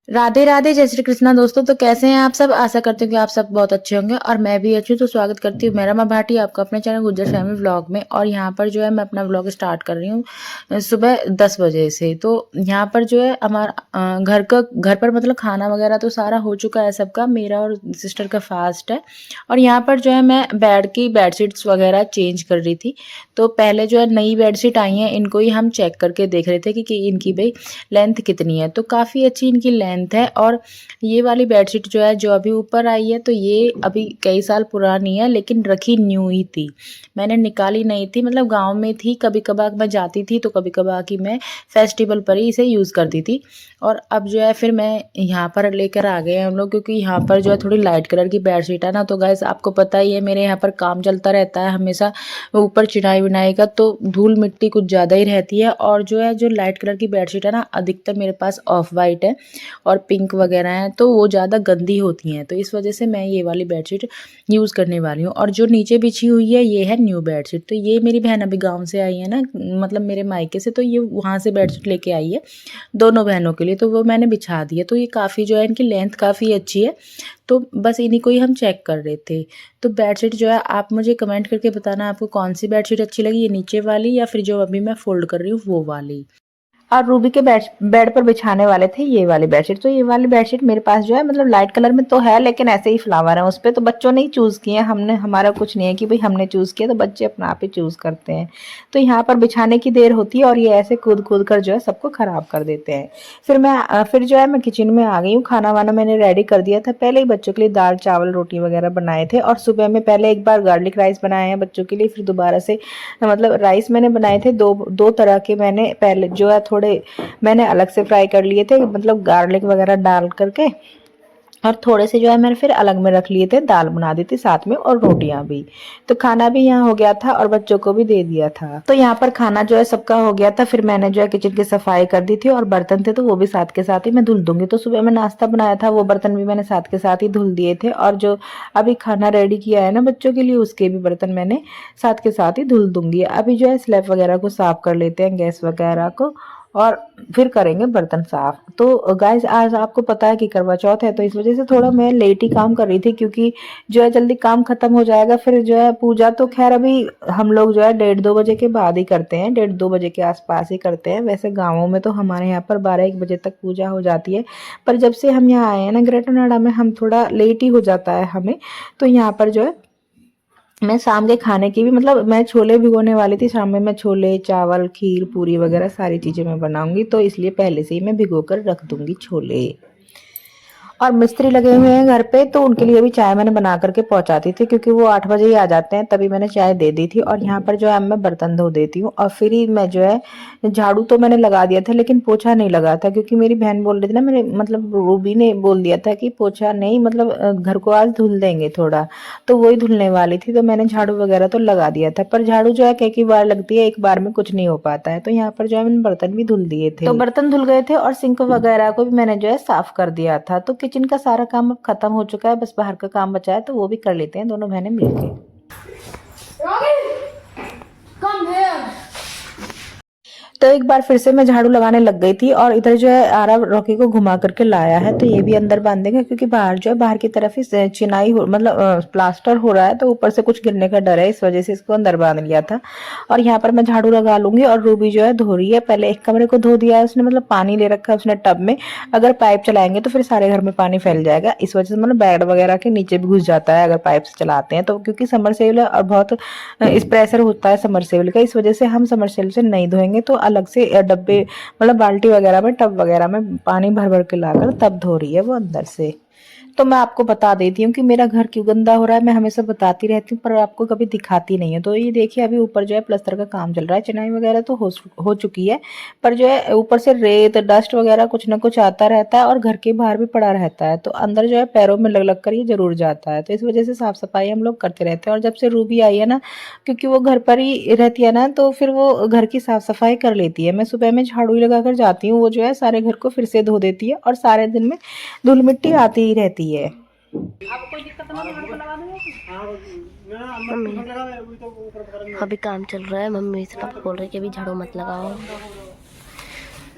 राधे राधे, जय श्री कृष्णा दोस्तों। तो कैसे हैं आप सब? आशा करती हूँ कि आप सब बहुत अच्छे होंगे और मैं भी अच्छी हूँ। तो स्वागत करती हूँ मेरा माँ भाटी आपका अपने चैनल गुज्जर फैमिली व्लॉग में। और यहाँ पर जो है मैं अपना व्लॉग स्टार्ट कर रही हूँ सुबह 10 बजे से। तो यहाँ पर जो है हमारा घर पर मतलब खाना वगैरह तो सारा हो चुका है सबका, मेरा और सिस्टर का फास्ट है। और यहाँ पर जो है मैं बेड की बेडशीट्स वगैरह चेंज कर रही थी। तो पहले जो है नई बेडशीट आई हैं, इनको ही हम चेक करके देख रहे थे कि इनकी भाई लेंथ कितनी है। तो काफ़ी अच्छी इनकी लेंथ है। और ये वाली बेडशीट जो है जो अभी ऊपर आई है, तो ये अभी कई साल पुरानी है लेकिन रखी न्यू ही थी, मैंने निकाली नहीं थी। मतलब गांव में थी, कभी कभार मैं जाती थी तो कभी कभार की मैं फेस्टिवल पर ही इसे यूज़ करती थी। और अब जो है फिर मैं यहाँ पर लेकर आ गए हैं हम लोग, क्योंकि यहाँ पर जो है थोड़ी लाइट कलर की बेडशीट है ना। तो गाइस आपको पता ही है मेरे यहाँ पर काम चलता रहता है हमेशा, ऊपर चिनाई विनाई का, तो धूल मिट्टी कुछ ज़्यादा ही रहती है। और जो है जो लाइट कलर की बेडशीट है ना, अधिकतर मेरे पास ऑफ वाइट है और पिंक वगैरह हैं, तो वो ज़्यादा गंदी होती हैं। तो इस वजह से मैं ये वाली बेडशीट यूज़ करने वाली हूँ। और जो नीचे बिछी हुई है ये है न्यू बेडशीट। तो ये मेरी बहन अभी गांव से आई है ना, मतलब मेरे मायके से, तो ये वहाँ से बेडशीट लेके आई है दोनों बहनों के लिए। तो वो मैंने बिछा दी है। तो ये काफ़ी जो है इनकी लेंथ काफ़ी अच्छी है। तो बस इन्हीं को ही हम चेक कर रहे थे। तो बेडशीट जो है आप मुझे कमेंट करके बताना आपको कौन सी बेडशीट अच्छी लगी, ये नीचे वाली या फिर जो अभी मैं फोल्ड कर रही हूँ वो वाली। और रूबी के बेड पर बिछाने वाले थे ये वाली बेडशीट। तो ये वाली बेडशीट मेरे पास जो है मतलब लाइट कलर में तो है, लेकिन ऐसे ही फ्लावर है उस पर। तो बच्चों ने ही चूज़ किए, हमने हमारा कुछ नहीं है कि भाई हमने चूज़ किया, तो बच्चे अपना आप ही चूज़ करते हैं। तो यहाँ पर बिछाने की देर होती है और ये ऐसे कूद कूद कर जो है सबको ख़राब कर देते हैं। फिर जो है मैं किचन में आ गई हूँ। खाना वाना मैंने रेडी कर दिया था पहले ही, बच्चों के लिए दाल चावल रोटी वगैरह बनाए थे। और सुबह में पहले एक बार गार्लिक राइस बनाए हैं बच्चों के लिए, फिर दोबारा से मतलब राइस मैंने बनाए थे दो दो तरह के। मैंने पहले जो है थोड़े मैंने अलग से फ्राई कर लिए थे, मतलब गार्लिक वगैरह डाल करके, और थोड़े से जो है मैंने फिर अलग में रख लिए थे, दाल बना दी थी साथ में और रोटियां भी। तो खाना भी यहाँ हो गया था और बच्चों को भी दे दिया था। तो यहाँ पर खाना जो है सबका हो गया था। फिर मैंने जो है किचन की सफाई कर दी थी और बर्तन थे तो वो भी साथ के साथ ही मैं धुल दूंगी। तो सुबह में नाश्ता बनाया था, वो बर्तन भी मैंने साथ के साथ ही धुल दिए थे। और जो अभी खाना रेडी किया है ना बच्चों के लिए, उसके भी बर्तन मैंने साथ के साथ ही धुल दूंगी। अभी जो है स्लैब वगैरह को साफ कर लेते हैं, गैस वगैरह को, और फिर करेंगे बर्तन साफ। तो गाइस आज आपको पता है कि करवा चौथ है, तो इस वजह से थोड़ा मैं लेट ही काम कर रही थी, क्योंकि जो है जल्दी काम खत्म हो जाएगा। फिर जो है पूजा तो खैर अभी हम लोग जो है 1:30-2 बजे के बाद ही करते हैं, 1:30-2 बजे के आसपास ही करते हैं। वैसे गाँवों में तो हमारे यहाँ पर 12-1 बजे तक पूजा हो जाती है, पर जब से हम यहाँ आए हैं ना ग्रेटर नोएडा में, हम थोड़ा लेट ही हो जाता है हमें। तो यहाँ पर जो है मैं शाम के खाने की भी मतलब मैं छोले भिगोने वाली थी, शाम में मैं छोले चावल खीर पूरी वगैरह सारी चीज़ें मैं बनाऊंगी, तो इसलिए पहले से ही मैं भिगो कर रख दूंगी छोले। और मिस्त्री लगे हुए हैं घर पे, तो उनके लिए भी चाय मैंने बना करके पहुंचाती थी, क्योंकि वो 8 बजे ही आ जाते हैं, तभी मैंने चाय दे दी थी। और यहाँ पर जो है मैं बर्तन धो देती हूँ और फिर ही मैं जो है झाड़ू तो मैंने लगा दिया था लेकिन पोछा नहीं लगा था, क्योंकि मेरी बहन बोल रही थी ना, मेरे मतलब रूबी ने बोल दिया था कि पोछा नहीं, मतलब घर को आज धुल देंगे थोड़ा, तो वही धुलने वाली थी। तो मैंने झाड़ू वगैरह तो लगा दिया था, पर झाड़ू जो है कई बार लगती है, एक बार में कुछ नहीं हो पाता है। तो यहाँ पर जो है मैंने बर्तन भी धुल दिए थे, तो बर्तन धुल गए थे और सिंक वगैरह को भी मैंने जो है साफ कर दिया था। तो किचन का सारा काम अब खत्म हो चुका है, बस बाहर का काम बचा है, तो वो भी कर लेते हैं दोनों बहनें मिलकर। तो एक बार फिर से मैं झाड़ू लगाने लग गई थी और इधर जो है आरा रॉकी को घुमा करके लाया है, तो ये भी अंदर बांधेंगे, क्योंकि बाहर जो है बाहर की तरफ ही चिनाई हो मतलब प्लास्टर हो रहा है, तो ऊपर से कुछ गिरने का डर है, इस वजह से इसको अंदर बांध लिया था। और यहाँ पर मैं झाड़ू लगा लूंगी। और रूबी जो है धो रही है, पहले एक कमरे को धो दिया है उसने, मतलब पानी ले रखा है उसने टब में। अगर पाइप चलाएंगे तो फिर सारे घर में पानी फैल जाएगा, इस वजह से मतलब बेड वगैरह के नीचे भी घुस जाता है अगर पाइप से चलाते हैं तो, क्योंकि समरसेबल है और बहुत इस प्रेशर होता है समरसेबल का, इस वजह से हम समरसेबल से नहीं धोएंगे, तो अलग से डब्बे मतलब बाल्टी वगैरह में टब वगैरह में पानी भर भर के लाकर तब धो रही है वो अंदर से। तो मैं आपको बता देती हूँ कि मेरा घर क्यों गंदा हो रहा है, मैं हमेशा बताती रहती हूँ पर आपको कभी दिखाती नहीं है। तो ये देखिए अभी ऊपर जो है प्लस्तर का काम चल रहा है, चिनाई वगैरह तो हो चुकी है, पर जो है ऊपर से रेत डस्ट वगैरह कुछ ना कुछ आता रहता है और घर के बाहर भी पड़ा रहता है, तो अंदर जो है पैरों में लग लग कर ये जरूर जाता है। तो इस वजह से साफ सफाई हम लोग करते रहते हैं। और जब से रूबी आई है ना, क्योंकि वो घर पर ही रहती है ना, तो फिर वो घर की साफ सफाई कर लेती है। मैं सुबह में झाड़ू ही लगा कर जाती हूँ, वो जो है सारे घर को फिर से धो देती है और सारे दिन में धूल मिट्टी आती ही रहती है। मम्मी अभी काम चल रहा है, मम्मी से पापा बोल रहे कि अभी झाड़ू मत लगाओ,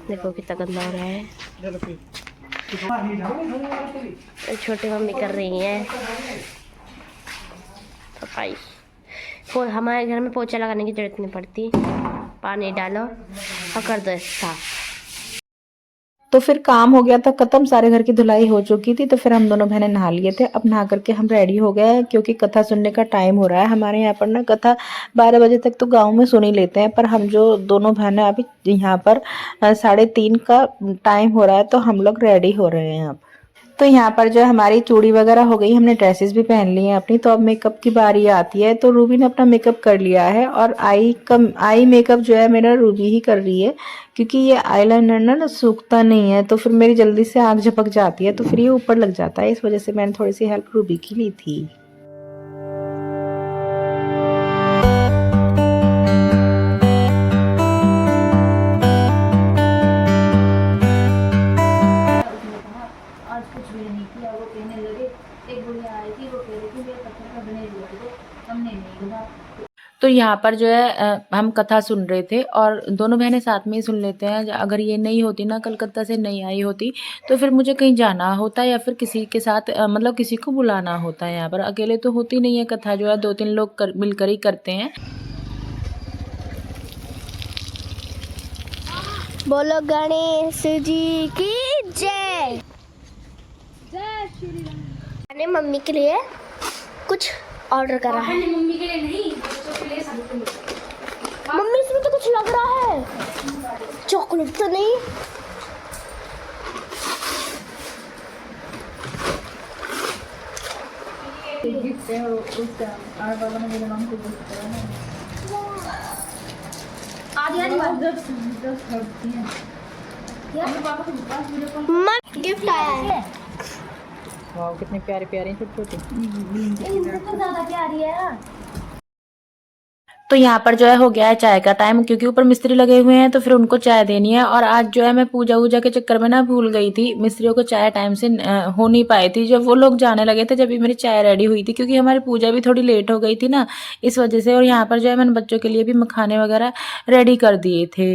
देखो कितना गंदा हो रहा है। छोटी मम्मी कर रही हैं सफाई। हमारे घर में पोछा लगाने की जरूरत नहीं पड़ती, पानी डालो और कर दो साफ। तो फिर काम हो गया था खत्म, सारे घर की धुलाई हो चुकी थी। तो फिर हम दोनों बहनें नहा लिए थे। अब नहा करके हम रेडी हो गए हैं, क्योंकि कथा सुनने का टाइम हो रहा है। हमारे यहाँ पर ना कथा 12 बजे तक तो गांव में सुन ही लेते हैं, पर हम जो दोनों बहनें अभी यहाँ पर 3:30 का टाइम हो रहा है, तो हम लोग रेडी हो रहे हैं अब। तो यहाँ पर जो हमारी चूड़ी वगैरह हो गई, हमने ड्रेसेस भी पहन ली हैं अपनी। तो अब मेकअप की बारी आती है। तो रूबी ने अपना मेकअप कर लिया है, और आई मेकअप जो है मेरा रूबी ही कर रही है, क्योंकि ये आईलाइनर ना सूखता नहीं है, तो फिर मेरी जल्दी से आँख झपक जाती है, तो फिर ये ऊपर लग जाता है। इस वजह से मैंने थोड़ी सी हेल्प रूबी की ली थी। तो यहाँ पर जो है हम कथा सुन रहे थे, और दोनों बहनें साथ में ही सुन लेते हैं। अगर ये नहीं होती ना, कलकत्ता से नहीं आई होती, तो फिर मुझे कहीं जाना होता या फिर किसी के साथ मतलब किसी को बुलाना होता है। यहाँ पर अकेले तो होती नहीं है कथा, जो है 2-3 लोग मिलकर ही करते हैं। बोलो गणेश जी की जय। जय श्री राम। मैंने मम्मी के लिए कुछ ऑर्डर करा है। मम्मी के लिए नहीं, बच्चों के लिए, सभी के लिए। मम्मी इसमें तो कुछ लग रहा है, चॉकलेट तो नहीं। गिफ्ट है और उसका आर बाबा ने मेरे नाम को गिफ्ट करा है। आज यार दस करती है यार, पापा के पास वीडियो कॉल गिफ्ट आया है। वाह, कितने प्यारे प्यारे छोटे इनसे तो ज्यादा प्यारी है। तो यहाँ पर जो है हो गया है चाय का टाइम, क्योंकि ऊपर मिस्त्री लगे हुए हैं, तो फिर उनको चाय देनी है। और आज जो है मैं पूजा वूजा के चक्कर में ना भूल गई थी, मिस्त्रियों को चाय टाइम से हो नहीं पाई थी। जब वो लोग जाने लगे थे, जब भी मेरी चाय रेडी हुई थी, क्योंकि हमारी पूजा भी थोड़ी लेट हो गई थी ना, इस वजह से। और यहाँ पर जो है मैंने बच्चों के लिए भी मखाने वगैरह रेडी कर दिए थे।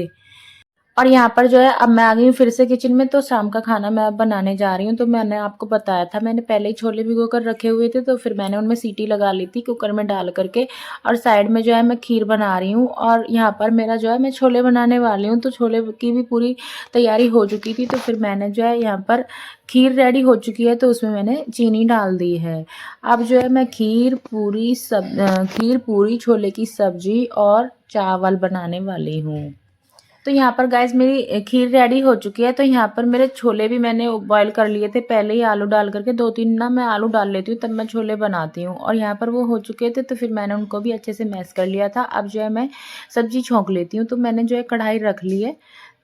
और यहाँ पर जो है अब मैं आ गई हूँ फिर से किचन में। तो शाम का खाना मैं अब बनाने जा रही हूँ। तो मैंने आपको बताया था, मैंने पहले ही छोले भिगो कर रखे हुए थे, तो फिर मैंने उनमें सीटी लगा ली थी कुकर में डाल करके। और साइड में जो है मैं खीर बना रही हूँ, और यहाँ पर मेरा जो है मैं छोले बनाने वाली हूँ। तो छोले की भी पूरी तैयारी हो चुकी थी, तो फिर मैंने जो है यहाँ पर खीर रेडी हो चुकी है, तो उसमें मैंने चीनी डाल दी है। अब जो है मैं खीर पूरी छोले की सब्जी और चावल बनाने वाली हूँ। तो यहाँ पर गाइस मेरी खीर रेडी हो चुकी है। तो यहाँ पर मेरे छोले भी मैंने बॉईल कर लिए थे पहले ही, आलू डाल करके 2-3 ना मैं आलू डाल लेती हूँ, तब मैं छोले बनाती हूँ। और यहाँ पर वो हो चुके थे, तो फिर मैंने उनको भी अच्छे से मैश कर लिया था। अब जो है मैं सब्जी छोंक लेती हूँ। तो मैंने जो है कढ़ाई रख ली है,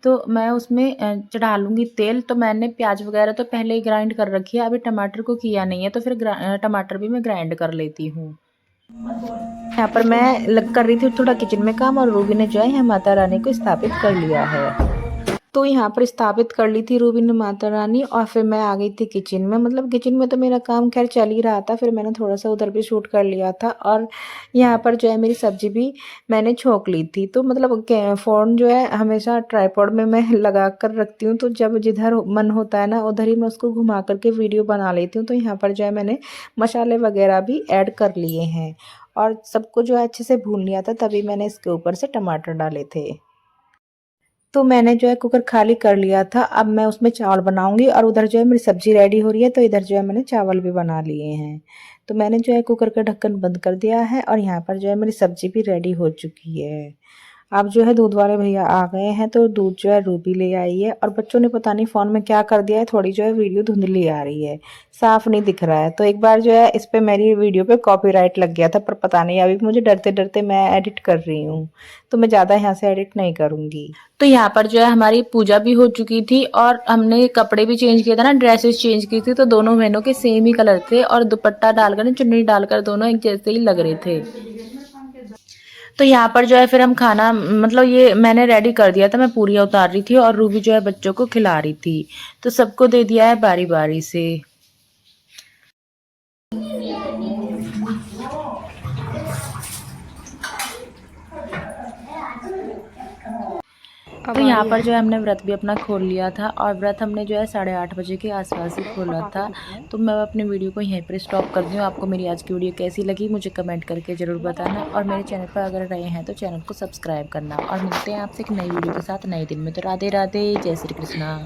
तो मैं उसमें चढ़ा लूँगी तेल। तो मैंने प्याज वगैरह तो पहले ही ग्राइंड कर रखी है, अभी टमाटर को किया नहीं है, तो फिर टमाटर भी मैं ग्राइंड कर लेती हूँ। यहाँ पर मैं कर रही थी थोड़ा किचन में काम, और रूबी ने जो है यहाँ माता रानी को स्थापित कर लिया है। तो यहाँ पर स्थापित कर ली थी रूबी ने माता रानी, और फिर मैं आ गई थी किचन में। मतलब किचन में तो मेरा काम खैर चल ही रहा था, फिर मैंने थोड़ा सा उधर भी शूट कर लिया था। और यहाँ पर जो है मेरी सब्जी भी मैंने छोंक ली थी। तो मतलब फ़ोन जो है हमेशा ट्राईपॉड में मैं लगा कर रखती हूँ, तो जब जिधर मन होता है ना, उधर ही मैं उसको घुमा करके वीडियो बना लेती हूँ। तो यहाँ पर जो है मैंने मसाले वगैरह भी ऐड कर लिए हैं, और सबको जो है अच्छे से भून लिया था, तभी मैंने इसके ऊपर से टमाटर डाले थे। तो मैंने जो है कुकर खाली कर लिया था। अब मैं उसमें चावल बनाऊंगी, और उधर जो है मेरी सब्जी रेडी हो रही है, तो इधर जो है मैंने चावल भी बना लिए हैं। तो मैंने जो है कुकर का ढक्कन बंद कर दिया है, और यहाँ पर जो है मेरी सब्जी भी रेडी हो चुकी है। अब जो है दूध वाले भैया आ गए हैं, तो दूध जो है रूबी ले आई है। और बच्चों ने पता नहीं फ़ोन में क्या कर दिया है, थोड़ी जो है वीडियो धुंधली आ रही है, साफ नहीं दिख रहा है। तो एक बार जो है इस पे मेरी वीडियो पे कॉपीराइट लग गया था, पर पता नहीं, अभी मुझे डरते डरते मैं एडिट कर रही हूँ, तो मैं ज़्यादा यहाँ से एडिट नहीं करूँगी। तो यहाँ पर जो है हमारी पूजा भी हो चुकी थी, और हमने कपड़े भी चेंज किया था ना, ड्रेसेस चेंज की थी। तो दोनों बहनों के सेम ही कलर थे, और दुपट्टा डालकर चुन्नी डालकर दोनों एक जैसे ही लग रहे थे। तो यहाँ पर जो है फिर हम खाना, मतलब ये मैंने रेडी कर दिया था, मैं पूरियाँ उतार रही थी, और रूबी जो है बच्चों को खिला रही थी। तो सबको दे दिया है बारी बारी से। तो यहाँ पर जो है हमने व्रत भी अपना खोल लिया था और व्रत हमने जो है 8:30 बजे के आसपास ही खोला था। तो मैं अपनी वीडियो को यहीं पर स्टॉप कर दूँ। आपको मेरी आज की वीडियो कैसी लगी मुझे कमेंट करके ज़रूर बताना और मेरे चैनल पर अगर रहे हैं तो चैनल को सब्सक्राइब करना और मिलते हैं आपसे एक नई वीडियो के साथ नए दिन में। तो राधे राधे, जय श्री कृष्णा।